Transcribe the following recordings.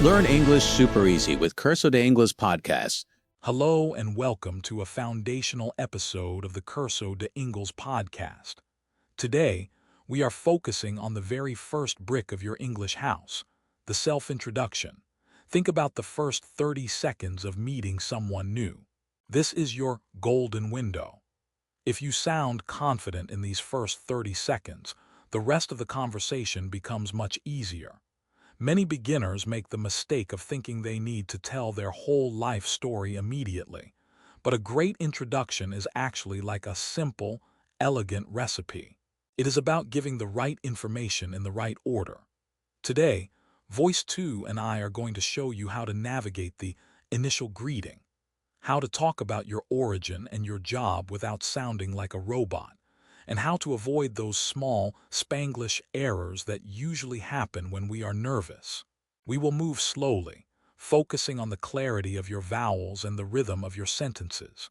Learn English super easy with Curso de Ingles Podcast. Hello and welcome to a foundational episode of the Curso de Ingles Podcast. Today, we are focusing on the very first brick of your English house, the self-introduction. Think about the first 30 seconds of meeting someone new. This is your golden window. If you sound confident in these first 30 seconds, the rest of the conversation becomes much easier. Many beginners make the mistake of thinking they need to tell their whole life story immediately. But a great introduction is actually like a simple, elegant recipe. It is about giving the right information in the right order. Today, Voice 2 and I are going to show you how to navigate the initial greeting, how to talk about your origin and your job without sounding like a robot, and how to avoid those small Spanglish errors that usually happen when we are nervous. We will move slowly, focusing on the clarity of your vowels and the rhythm of your sentences.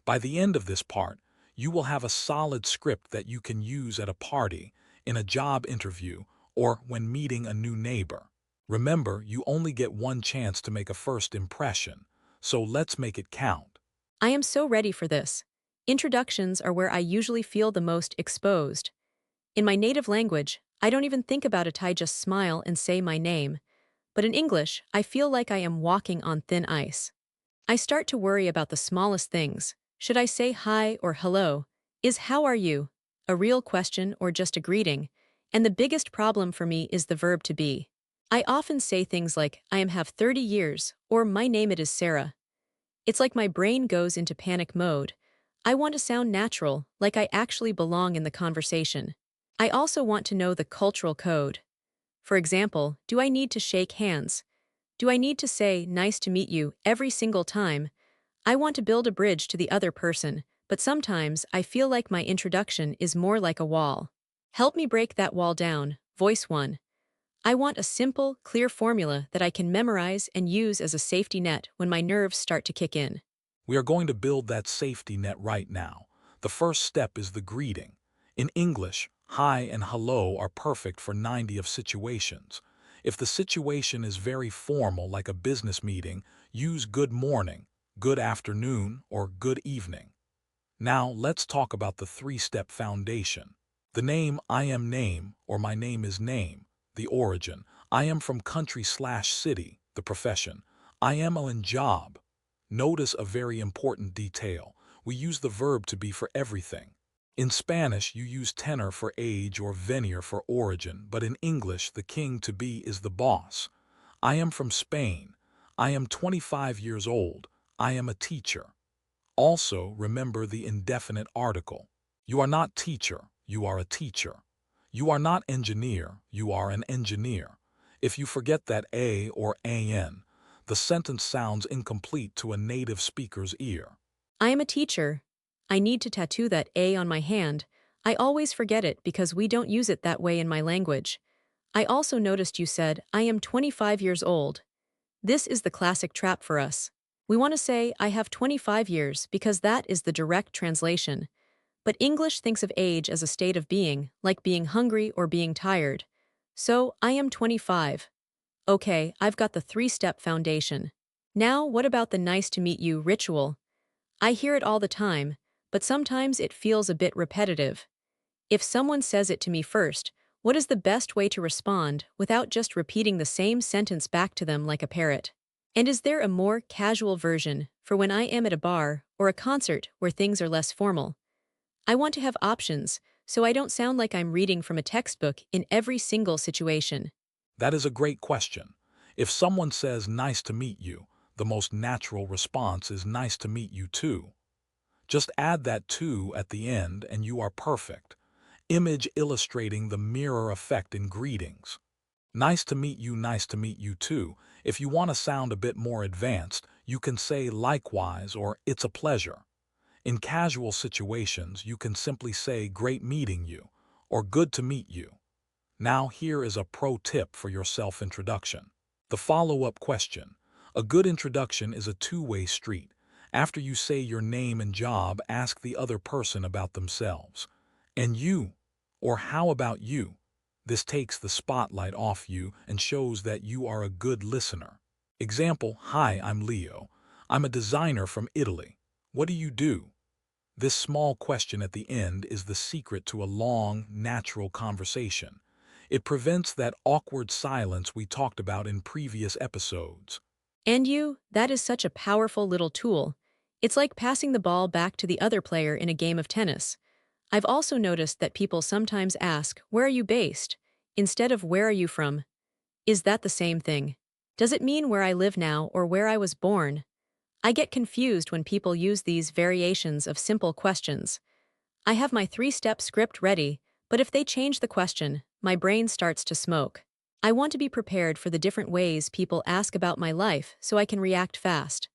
By the end of this part, you will have a solid script that you can use at a party, in a job interview, or when meeting a new neighbor. Remember, you only get one chance to make a first impression, so let's make it count. I am so ready for this. Introductions are where I usually feel the most exposed. In my native language, I don't even think about it, I just smile and say my name. But in English, I feel like I am walking on thin ice. I start to worry about the smallest things. Should I say hi or hello? Is how are you a real question or just a greeting? And the biggest problem for me is the verb to be. I often say things like, I am have 30 years, or my name it is Sarah. It's like my brain goes into panic mode. I want to sound natural, like I actually belong in the conversation. I also want to know the cultural code. For example, do I need to shake hands? Do I need to say, nice to meet you, every single time? I want to build a bridge to the other person, but sometimes I feel like my introduction is more like a wall. Help me break that wall down, Voice 1. I want a simple, clear formula that I can memorize and use as a safety net when my nerves start to kick in. We are going to build that safety net right now. The first step is the greeting. In English, hi and hello are perfect for 90 of situations. If the situation is very formal like a business meeting, use good morning, good afternoon, or good evening. Now let's talk about the three-step foundation. The name, I am name, or my name is name. The origin, I am from country/city. The profession, I am in job. Notice a very important detail. We use the verb to be for everything. In Spanish, you use tenor for age or venir for origin, but in English, the king to be is the boss. I am from Spain. I am 25 years old. I am a teacher. Also, remember the indefinite article. You are not teacher, you are a teacher. You are not engineer, you are an engineer. If you forget that a or an, the sentence sounds incomplete to a native speaker's ear. I am a teacher. I need to tattoo that A on my hand. I always forget it because we don't use it that way in my language. I also noticed you said, I am 25 years old. This is the classic trap for us. We want to say, I have 25 years because that is the direct translation. But English thinks of age as a state of being, like being hungry or being tired. So, I am 25. Okay, I've got the three-step foundation. Now, what about the nice to meet you ritual? I hear it all the time, but sometimes it feels a bit repetitive. If someone says it to me first, what is the best way to respond without just repeating the same sentence back to them like a parrot? And is there a more casual version for when I am at a bar or a concert where things are less formal? I want to have options, so I don't sound like I'm reading from a textbook in every single situation. That is a great question. If someone says nice to meet you, the most natural response is nice to meet you too. Just add that too at the end and you are perfect. Image illustrating the mirror effect in greetings. Nice to meet you too. If you want to sound a bit more advanced, you can say likewise or it's a pleasure. In casual situations, you can simply say great meeting you or good to meet you. Now here is a pro tip for your self-introduction. The follow-up question. A good introduction is a two-way street. After you say your name and job, ask the other person about themselves. And you? Or how about you? This takes the spotlight off you and shows that you are a good listener. Example, hi, I'm Leo. I'm a designer from Italy. What do you do? This small question at the end is the secret to a long, natural conversation. It prevents that awkward silence we talked about in previous episodes. And that is such a powerful little tool. It's like passing the ball back to the other player in a game of tennis. I've also noticed that people sometimes ask, "Where are you based?" instead of "Where are you from?" Is that the same thing? Does it mean where I live now or where I was born? I get confused when people use these variations of simple questions. I have my three-step script ready, but if they change the question, my brain starts to smoke. I want to be prepared for the different ways people ask about my life so I can react fast.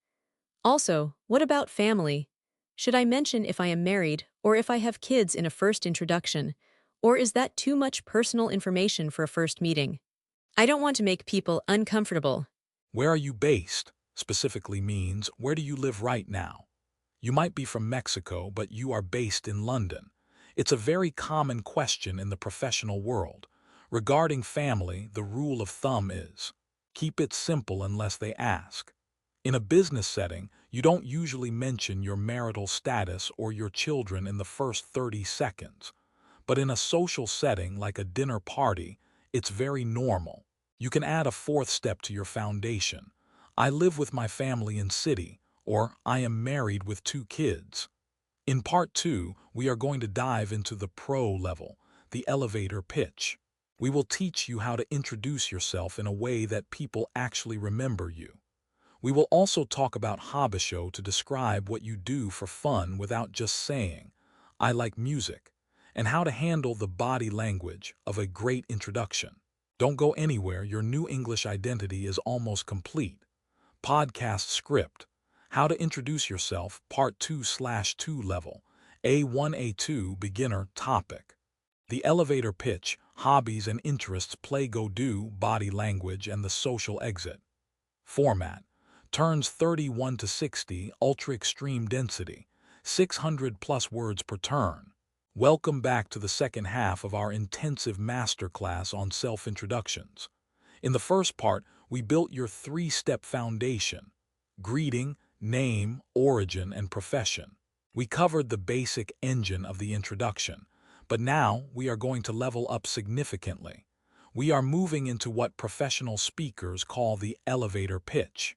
Also, what about family? Should I mention if I am married or if I have kids in a first introduction? Or is that too much personal information for a first meeting? I don't want to make people uncomfortable. Where are you based? Specifically means, where do you live right now? You might be from Mexico, but you are based in London. It's a very common question in the professional world. Regarding family, the rule of thumb is, keep it simple unless they ask. In a business setting, you don't usually mention your marital status or your children in the first 30 seconds. But in a social setting like a dinner party, it's very normal. You can add a fourth step to your foundation. I live with my family in city, or I am married with 2 kids. In part 2, we are going to dive into the pro level, the elevator pitch. We will teach you how to introduce yourself in a way that people actually remember you. We will also talk about hobisho to describe what you do for fun without just saying, I like music, and how to handle the body language of a great introduction. Don't go anywhere, your new English identity is almost complete. Podcast script, how to introduce yourself, part 2/2 level, A1 A2 beginner topic. The elevator pitch, hobbies and interests, play go do, body language and the social exit. Format, turns 31 to 60, ultra extreme density, 600 plus words per turn. Welcome back to the second half of our intensive masterclass on self-introductions. In the first part, we built your 3-step foundation: greeting, name, origin, and profession. We covered the basic engine of the introduction, but now we are going to level up significantly. We are moving into what professional speakers call the elevator pitch.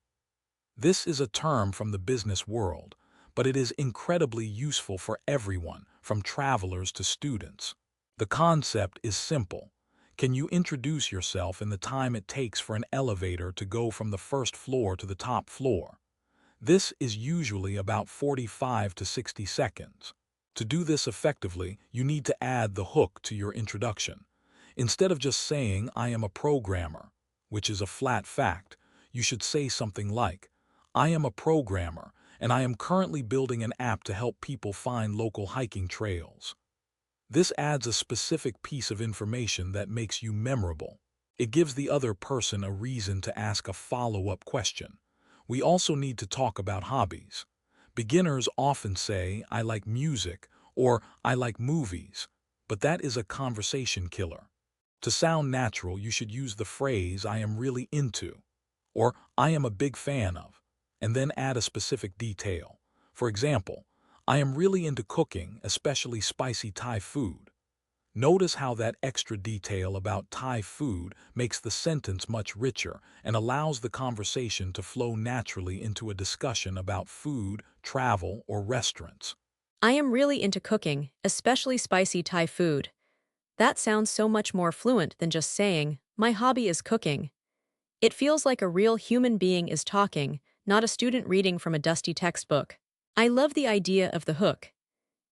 This is a term from the business world, but it is incredibly useful for everyone, from travelers to students. The concept is simple. Can you introduce yourself in the time it takes for an elevator to go from the first floor to the top floor? This is usually about 45 to 60 seconds. To do this effectively, you need to add the hook to your introduction. Instead of just saying, I am a programmer, which is a flat fact, you should say something like, I am a programmer, and I am currently building an app to help people find local hiking trails. This adds a specific piece of information that makes you memorable. It gives the other person a reason to ask a follow-up question. We also need to talk about hobbies. Beginners often say, I like music, or I like movies, but that is a conversation killer. To sound natural, you should use the phrase, I am really into, or I am a big fan of, and then add a specific detail. For example, I am really into cooking, especially spicy Thai food. Notice how that extra detail about Thai food makes the sentence much richer and allows the conversation to flow naturally into a discussion about food, travel, or restaurants. I am really into cooking, especially spicy Thai food. That sounds so much more fluent than just saying, my hobby is cooking. It feels like a real human being is talking, not a student reading from a dusty textbook. I love the idea of the hook.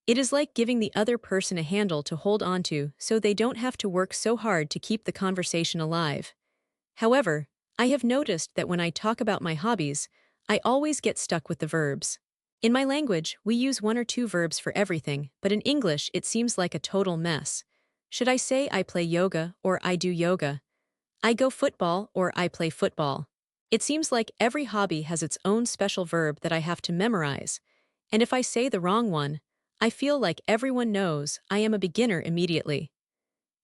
It is like giving the other person a handle to hold onto so they don't have to work so hard to keep the conversation alive. However, I have noticed that when I talk about my hobbies, I always get stuck with the verbs. In my language, we use 1 or 2 verbs for everything, but in English it seems like a total mess. Should I say I play yoga or I do yoga? I go football or I play football? It seems like every hobby has its own special verb that I have to memorize, and if I say the wrong one, I feel like everyone knows I am a beginner immediately.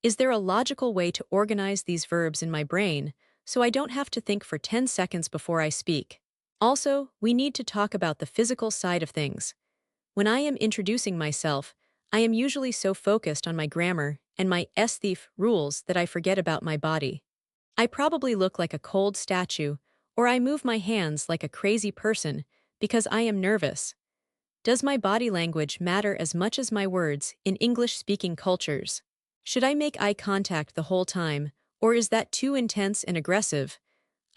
Is there a logical way to organize these verbs in my brain so I don't have to think for 10 seconds before I speak? Also, we need to talk about the physical side of things. When I am introducing myself, I am usually so focused on my grammar and my aesthetic rules that I forget about my body. I probably look like a cold statue, or I move my hands like a crazy person because I am nervous. Does my body language matter as much as my words in English-speaking cultures? Should I make eye contact the whole time, or is that too intense and aggressive?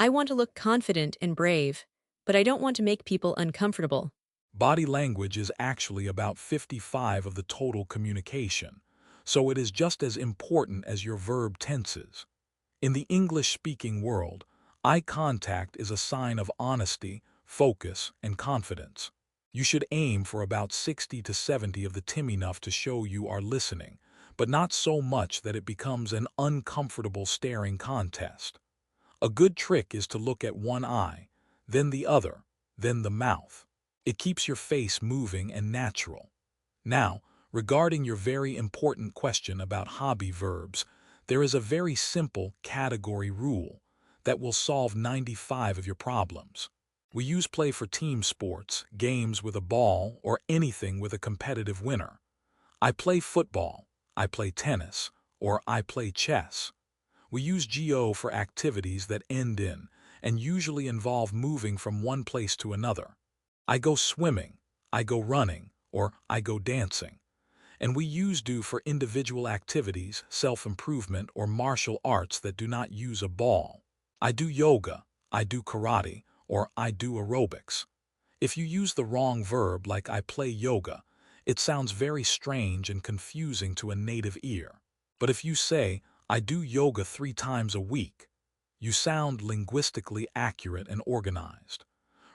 I want to look confident and brave, but I don't want to make people uncomfortable. Body language is actually about 55 of the total communication, so it is just as important as your verb tenses. In the English-speaking world, eye contact is a sign of honesty, focus, and confidence. You should aim for about 60 to 70 of the time enough to show you are listening, but not so much that it becomes an uncomfortable staring contest. A good trick is to look at one eye, then the other, then the mouth. It keeps your face moving and natural. Now, regarding your very important question about hobby verbs, there is a very simple category rule that will solve 95 of your problems. We use play for team sports, games with a ball, or anything with a competitive winner. I play football, I play tennis, or I play chess. We use go for activities that end in and usually involve moving from one place to another. I go swimming, I go running, or I go dancing. And we use do for individual activities, self-improvement, or martial arts that do not use a ball. I do yoga, I do karate, or I do aerobics. If you use the wrong verb like I play yoga, it sounds very strange and confusing to a native ear. But if you say, I do yoga 3 times a week, you sound linguistically accurate and organized.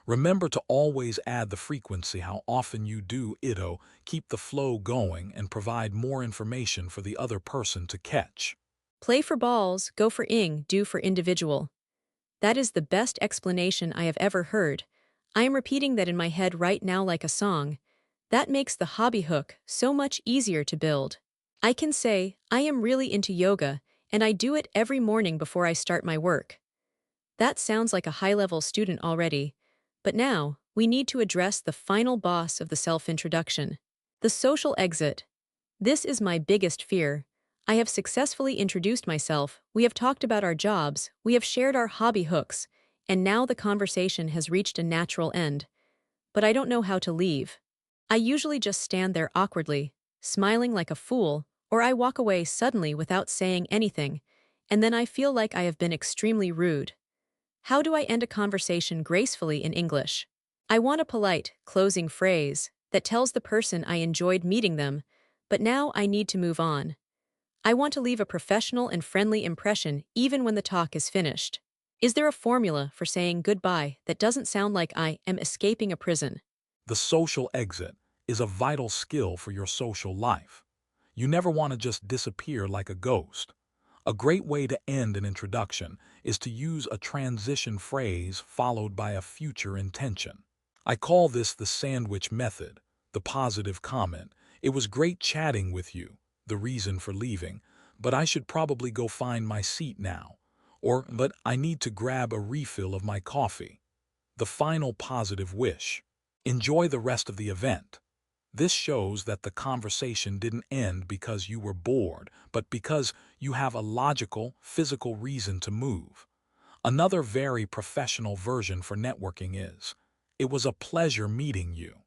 Remember to always add the frequency, how often you do itto, keep the flow going, and provide more information for the other person to catch. Play for balls, go for ing, do for individual. That is the best explanation I have ever heard. I am repeating that in my head right now like a song. That makes the hobby hook so much easier to build. I can say, I am really into yoga, and I do it every morning before I start my work. That sounds like a high-level student already. But now, we need to address the final boss of the self-introduction, the social exit. This is my biggest fear. I have successfully introduced myself, we have talked about our jobs, we have shared our hobby hooks, and now the conversation has reached a natural end. But I don't know how to leave. I usually just stand there awkwardly, smiling like a fool, or I walk away suddenly without saying anything, and then I feel like I have been extremely rude. How do I end a conversation gracefully in English? I want a polite, closing phrase that tells the person I enjoyed meeting them, but now I need to move on. I want to leave a professional and friendly impression even when the talk is finished. Is there a formula for saying goodbye that doesn't sound like I am escaping a prison? The social exit is a vital skill for your social life. You never want to just disappear like a ghost. A great way to end an introduction is to use a transition phrase followed by a future intention. I call this the sandwich method, the positive comment. It was great chatting with you, the reason for leaving, but I should probably go find my seat now. Or, but I need to grab a refill of my coffee. The final positive wish. Enjoy the rest of the event. This shows that the conversation didn't end because you were bored, but because you have a logical, physical reason to move. Another very professional version for networking is, it was a pleasure meeting you.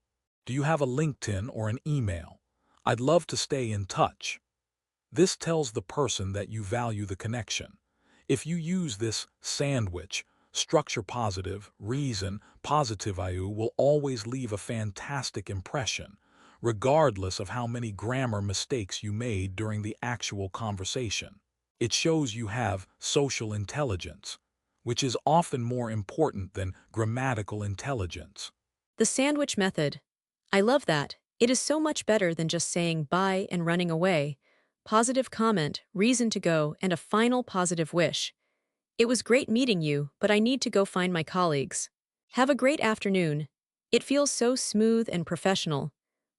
Do you have a LinkedIn or an email? I'd love to stay in touch. This tells the person that you value the connection. If you use this sandwich, structure positive, reason, positive IU will always leave a fantastic impression, regardless of how many grammar mistakes you made during the actual conversation. It shows you have social intelligence, which is often more important than grammatical intelligence. The sandwich method. I love that. It is so much better than just saying bye and running away. Positive comment, reason to go, and a final positive wish. It was great meeting you, but I need to go find my colleagues. Have a great afternoon. It feels so smooth and professional.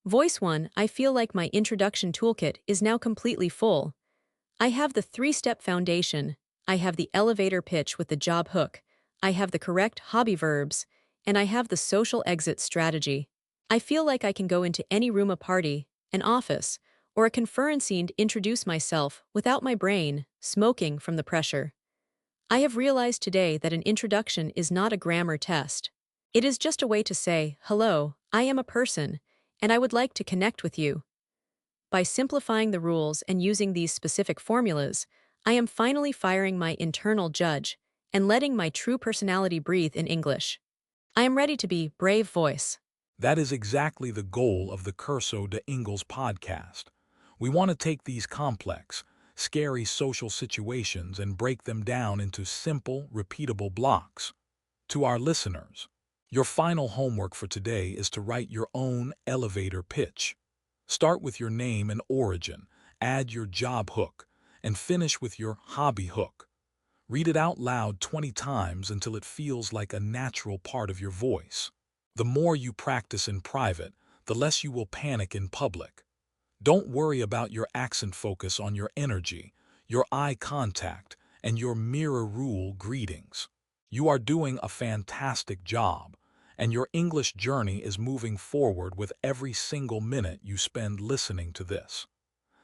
Voice 1, I feel like my introduction toolkit is now completely full. I have the three-step foundation. I have the elevator pitch with the job hook. I have the correct hobby verbs. And I have the social exit strategy. I feel like I can go into any room, a party, an office, or a conference and introduce myself without my brain smoking from the pressure. I have realized today that an introduction is not a grammar test. It is just a way to say, hello, I am a person, and I would like to connect with you. By simplifying the rules and using these specific formulas, I am finally firing my internal judge and letting my true personality breathe in English. I am ready to be brave voice. That is exactly the goal of the Curso de Ingles podcast. We want to take these complex, scary social situations and break them down into simple, repeatable blocks. To our listeners, your final homework for today is to write your own elevator pitch. Start with your name and origin, add your job hook, and finish with your hobby hook. Read it out loud 20 times until it feels like a natural part of your voice. The more you practice in private, the less you will panic in public. Don't worry about your accent, focus on your energy, your eye contact, and your mirror rule greetings. You are doing a fantastic job, and your English journey is moving forward with every single minute you spend listening to this.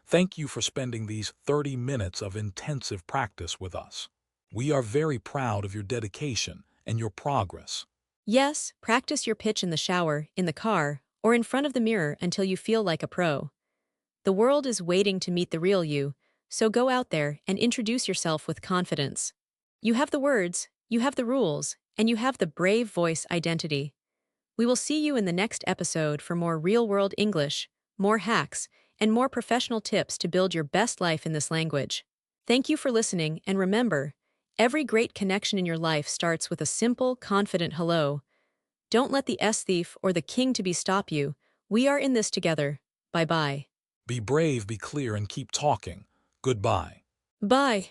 Thank you for spending these 30 minutes of intensive practice with us. We are very proud of your dedication and your progress. Yes, practice your pitch in the shower, in the car, or in front of the mirror until you feel like a pro. The world is waiting to meet the real you, so go out there and introduce yourself with confidence. You have the words, you have the rules, and you have the brave voice identity. We will see you in the next episode for more real-world English, more hacks, and more professional tips to build your best life in this language. Thank you for listening, and remember, every great connection in your life starts with a simple, confident hello. Don't let the S-thief or the king-to-be stop you. We are in this together. Bye-bye. Be brave, be clear, and keep talking. Goodbye. Bye.